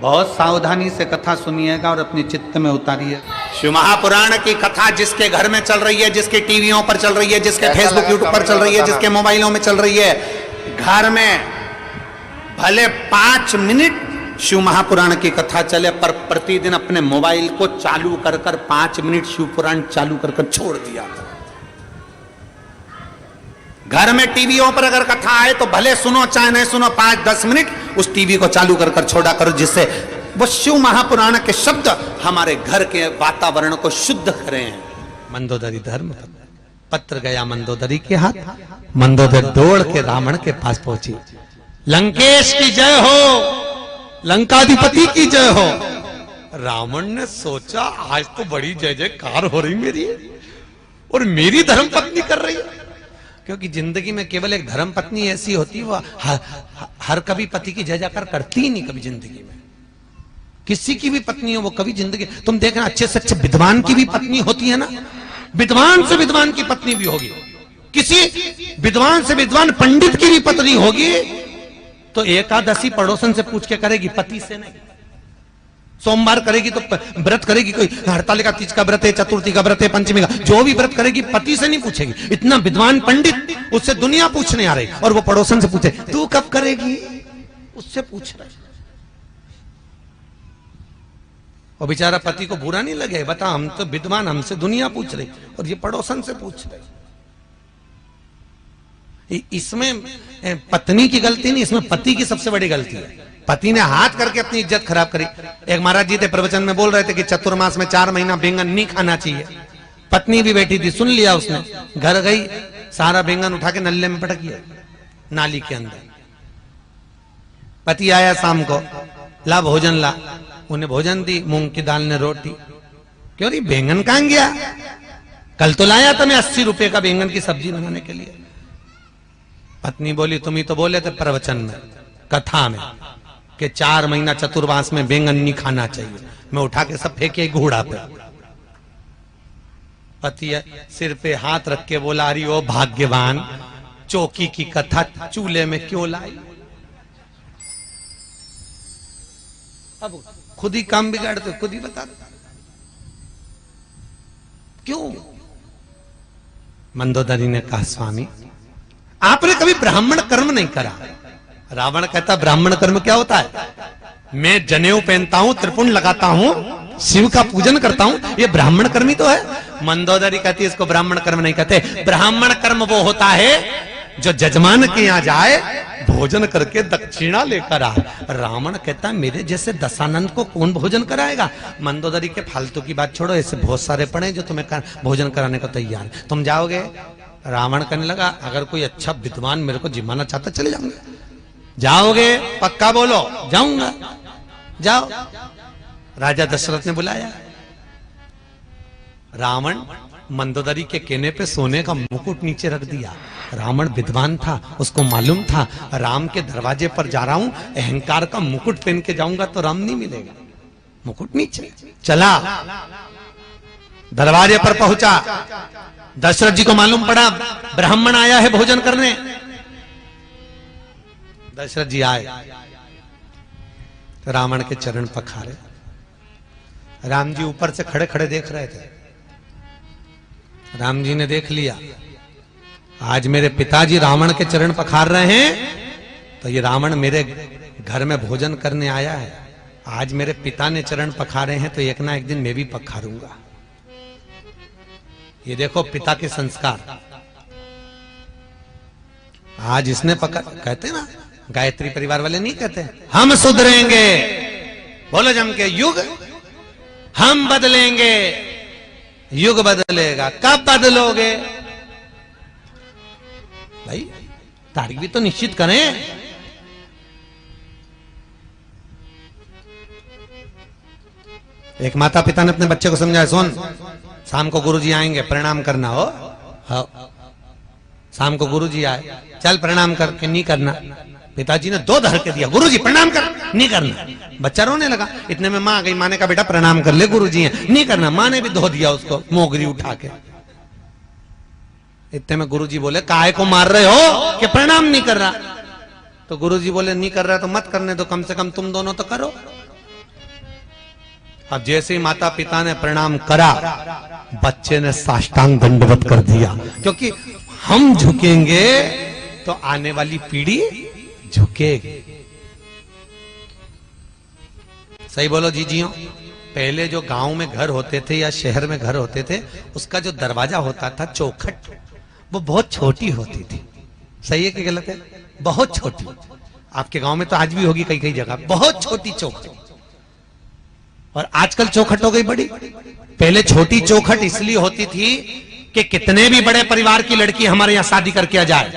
बहुत सावधानी से कथा सुनिएगा और अपने चित्त में उतारिए। शिव महापुराण की कथा जिसके घर में चल रही है, जिसके टीवियों पर चल रही है, जिसके फेसबुक यूट्यूब पर चल रही है, जिसके मोबाइलों में चल रही है, घर में भले 5 मिनट शिव महापुराण की कथा चले, पर प्रतिदिन अपने मोबाइल को चालू कर 5 मिनट शिव पुराण चालू कर छोड़ दिया। घर में टीवियों पर अगर कथा आए तो भले सुनो चाहे नहीं सुनो, 5-10 मिनट उस टीवी को चालू कर छोड़ा करो, जिससे वो शिव महापुराण के शब्द हमारे घर के वातावरण को शुद्ध करें। मंदोदरी धर्म पत्र गया मंदोदरी के हाथ, मंदोदरी दौड़ के रावण के पास पहुंची। लंकेश की जय हो, लंकाधिपति की जय हो। रावण ने सोचा आज तो बड़ी जय जयकार हो रही मेरी, और मेरी धर्म पत्नी कर रही है। क्योंकि जिंदगी में केवल एक धर्म पत्नी ऐसी होती है, वो हर कभी पति की जय जयकार करती ही नहीं कभी जिंदगी में। किसी की भी पत्नी हो वो कभी जिंदगी, तुम देखना अच्छे से अच्छे विद्वान की भी पत्नी होती है ना, विद्वान से विद्वान की पत्नी भी होगी, किसी विद्वान से विद्वान पंडित की भी पत्नी होगी, तो एकादशी पड़ोसन से पूछ के करेगी, पति से नहीं। सोमवार करेगी तो व्रत करेगी, कोई हड़तालिका तीज का व्रत है, चतुर्थी का व्रत है, पंचमी का, जो भी व्रत करेगी पति से नहीं पूछेगी। इतना विद्वान पंडित, उससे दुनिया पूछने आ रही, और वो पड़ोसन से पूछे तू कब करेगी, उससे पूछ रहे। और बेचारा पति को बुरा नहीं लगे, बता हम तो विद्वान, हमसे दुनिया पूछ रही और ये पड़ोसन से पूछ रहे। इसमें पत्नी की गलती नहीं, इसमें पति की सबसे बड़ी गलती है। पति ने हाथ करके अपनी इज्जत खराब करी। एक महाराज जी थे प्रवचन में बोल रहे थे कि चतुर्मास में 4 महीना बैंगन नहीं खाना चाहिए। पत्नी भी बैठी थी, सुन लिया उसने, घर गई, सारा बैंगन उठा के नल्ले में पटक लिया, नाली के अंदर। पति आया शाम को, ला भोजन ला, उन्हें भोजन दी, मूंग की दाल ने रोटी। क्यों रही बैंगन कहां गया, कल तो लाया था मैं 80 रुपए का बैंगन की सब्जी बनाने के लिए। पत्नी बोली तुम ही तो बोले थे प्रवचन में, कथा में, कि 4 महीना चतुर्मास में बैंगन नहीं खाना चाहिए। मैं उठा के सब फेंके घोड़ा पे। पति सिर पे हाथ रख के बोला, अरे ओ भाग्यवान, चौकी की कथा चूल्हे में क्यों लाई। अब खुद ही काम बिगाड़ते, खुद ही बता क्यों। मंदोदरी ने कहा स्वामी आपने कभी ब्राह्मण कर्म नहीं करा। रावण कहता ब्राह्मण कर्म क्या होता है, मैं जनेऊ पहनता हूं, त्रिपुंड लगाता हूं, शिव का पूजन करता हूं, ये ब्राह्मण कर्म ही तो है। मंदोदरी कहती है इसको ब्राह्मण कर्म नहीं कहते, ब्राह्मण कर्म वो होता है जो जजमान के यहां जाए, भोजन करके दक्षिणा लेकर आए। रावण कहता मेरे जैसे दशानंद को कौन भोजन कराएगा। मंदोदरी के फालतू की बात छोड़ो, ऐसे बहुत सारे पड़े जो तुम्हें भोजन कराने को तैयार, तुम जाओगे। रावण कहने लगा अगर कोई अच्छा विद्वान मेरे को जिमाना चाहता चले जाऊंगा। जाओगे पक्का बोलो, जाऊंगा, जाओ। राजा दशरथ ने बुलाया। रावण मंदोदरी के कहने पे सोने का मुकुट नीचे रख दिया। रावण विद्वान था, उसको मालूम था राम के दरवाजे पर जा रहा हूं, अहंकार का मुकुट पहन के जाऊंगा तो राम नहीं मिलेगा। मुकुट नीचे चला, दरवाजे पर पहुंचा। दशरथ जी को मालूम पड़ा ब्राह्मण आया है भोजन करने। दशरथ जी आए तो रावण के चरण पखारे। राम जी ऊपर से खड़े खड़े देख रहे थे। राम जी ने देख लिया आज मेरे पिताजी रावण के चरण पखार रहे हैं, तो ये रावण मेरे घर में भोजन करने आया है। आज मेरे पिता ने चरण पखारे हैं तो एक ना एक दिन मैं भी पखारूंगा। ये देखो पिता के संस्कार। आज इसने कहते ना, गायत्री परिवार वाले नहीं कहते हम सुधरेंगे, बोलो जम के, युग हम बदलेंगे, युग बदलेगा। कब बदलोगे भाई, तारीख भी तो निश्चित करें। एक माता पिता ने अपने बच्चे को समझाया, सुन शाम को गुरुजी आएंगे, प्रणाम करना हो। हाँ, शाम को गुरुजी आए, चल प्रणाम करके नहीं करना। पिताजी ने 2 धर के दिया, गुरुजी प्रणाम कर, नहीं करना। बच्चा रोने लगा। इतने में मां आ गई, मां ने कहा बेटा प्रणाम कर ले, गुरुजी हैं, नहीं करना। मां ने भी धो दिया उसको मोगरी उठा के। इतने में गुरुजी बोले काहे को मार रहे हो कि प्रणाम नहीं कर रहा। तो गुरुजी बोले नहीं कर रहा तो मत करने दो, कम से कम तुम दोनों तो करो। अब जैसे ही माता पिता ने प्रणाम करा, बच्चे ने साष्टांग दंडवत कर दिया, क्योंकि हम झुकेंगे तो आने वाली पीढ़ी झुकेगी। सही बोलो जीजियों। पहले जो गांव में घर होते थे या शहर में घर होते थे, उसका जो दरवाजा होता था चौखट, वो बहुत छोटी होती थी। सही है कि गलत है? बहुत छोटी। आपके गांव में तो आज भी होगी कई कई जगह, बहुत छोटी चौखट। और आजकल चौखट हो गई बड़ी। पहले छोटी चौखट इसलिए होती थी कि कितने भी बड़े परिवार की लड़की हमारे यहां शादी करके आ जाए,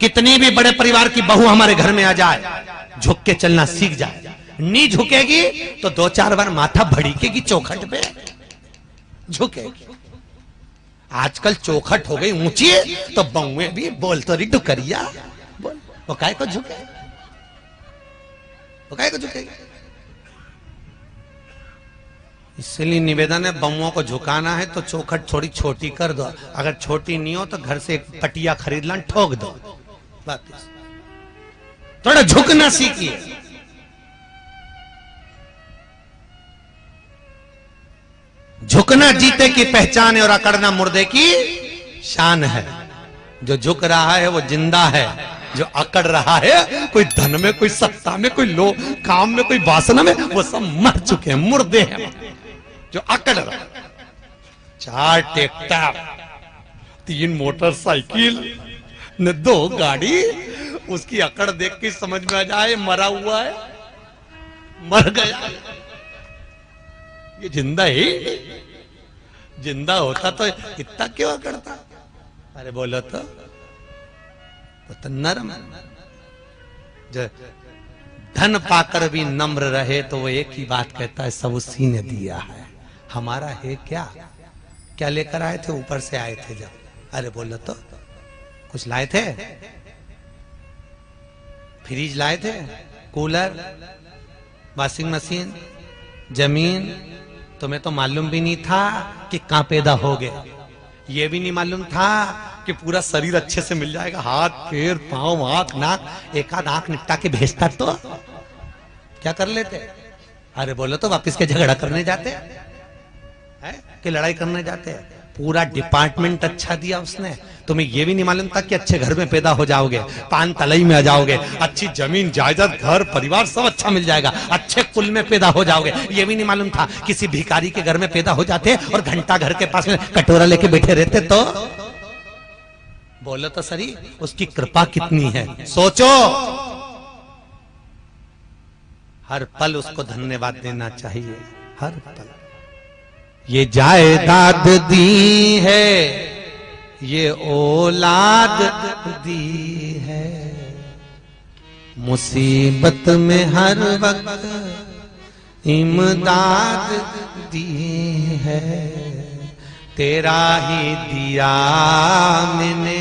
कितनी भी बड़े परिवार की बहू हमारे घर में आ जाए, झुक के चलना सीख जाए। नहीं झुकेगी तो 2-4 बार माथा भड़केगी चौखट पे, झुकेगी। आजकल चौखट हो गई ऊंची, तो बहुएं भी बोल तो रही डुकरिया बोल, वो काय को झुके, वो काय को झुकेगी। इसलिए निवेदन है, बहुओं को झुकाना है तो चौखट थोड़ी छोटी कर दो। अगर छोटी नहीं हो तो घर से एक पटिया खरीद ला, ठोक दो। वापिस थोड़ा झुकना सीखिए। झुकना जीते की पहचान है और अकड़ना मुर्दे की शान है। जो झुक रहा है वो जिंदा है, जो अकड़ रहा है कोई धन में, कोई सत्ता में, कोई लो काम में, कोई वासना में, वो सब मर चुके हैं, मुर्दे हैं। जो अकड़ रहा, 4 ट्रैक्टर, 3 मोटरसाइकिल न 2 गाड़ी, उसकी अकड़ देख के समझ में आ जाए मरा हुआ है, मर गया। ये जिंदा ही, जिंदा होता तो इतना क्यों अकड़ता? अरे बोलो तो नरम। जो धन पाकर भी नम्र रहे तो वो एक ही बात कहता है, सब उसी ने दिया है, हमारा है क्या? क्या लेकर आए थे? ऊपर से आए थे जब। अरे बोलो तो कुछ लाए थे? फ्रिज लाए थे, कूलर, वॉशिंग मशीन, जमीन। तुम्हें तो मालूम भी नहीं था कि कहां पैदा हो गए, ये भी नहीं मालूम था कि पूरा शरीर अच्छे से मिल जाएगा, हाथ पैर पांव आंख नाक, एक आध आंख निपटा के भेजता तो क्या कर लेते? अरे बोलो तो वापिस के झगड़ा करने जाते हैं कि लड़ाई करने जाते हैं? पूरा डिपार्टमेंट अच्छा दिया उसने। तुम्हें यह भी नहीं मालूम था कि अच्छे घर में पैदा हो जाओगे, पान तलई में आ जाओगे, अच्छी जमीन जायदाद घर परिवार सब अच्छा मिल जाएगा, अच्छे कुल में पैदा हो जाओगे। यह भी नहीं मालूम था किसी भिखारी के घर में पैदा हो जाते और घंटा घर के पास में कटोरा लेके बैठे रहते तो? बोलो तो सही, उसकी कृपा कितनी है, सोचो। हर पल उसको धन्यवाद देना चाहिए, हर पल। ये जायदाद दी है, ये औलाद दी है, मुसीबत में हर वक्त इमदाद दी है। तेरा ही दिया मैंने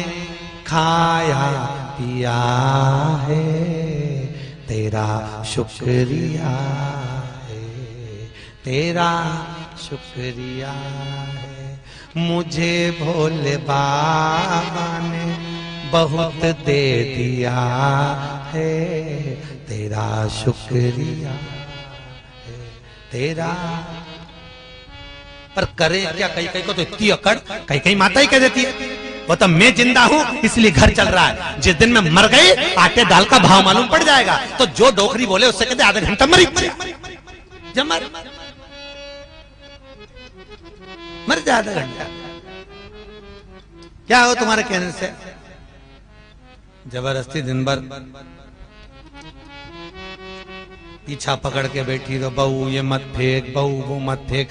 खाया पिया है, तेरा शुक्रिया है, तेरा शुक्रिया है। मुझे भोले बाबा ने बहुत दे दिया है, तेरा शुक्रिया है, तेरा। पर करे क्या? कई कई को तो इतनी अकड़, कई कई माता ही कह देती है वो तो मैं जिंदा हूं इसलिए घर चल रहा है, जिस दिन मैं मर गई आटे दाल का भाव मालूम पड़ जाएगा। तो जो डोकरी बोले उससे कहते आधा घंटा मर जा, आधा घंटा। क्या हो तुम्हारे कहने से? जबरदस्ती दिन भर पीछा पकड़ के बैठी तो बहू ये मत फेंक, बहू वो मत फेंक।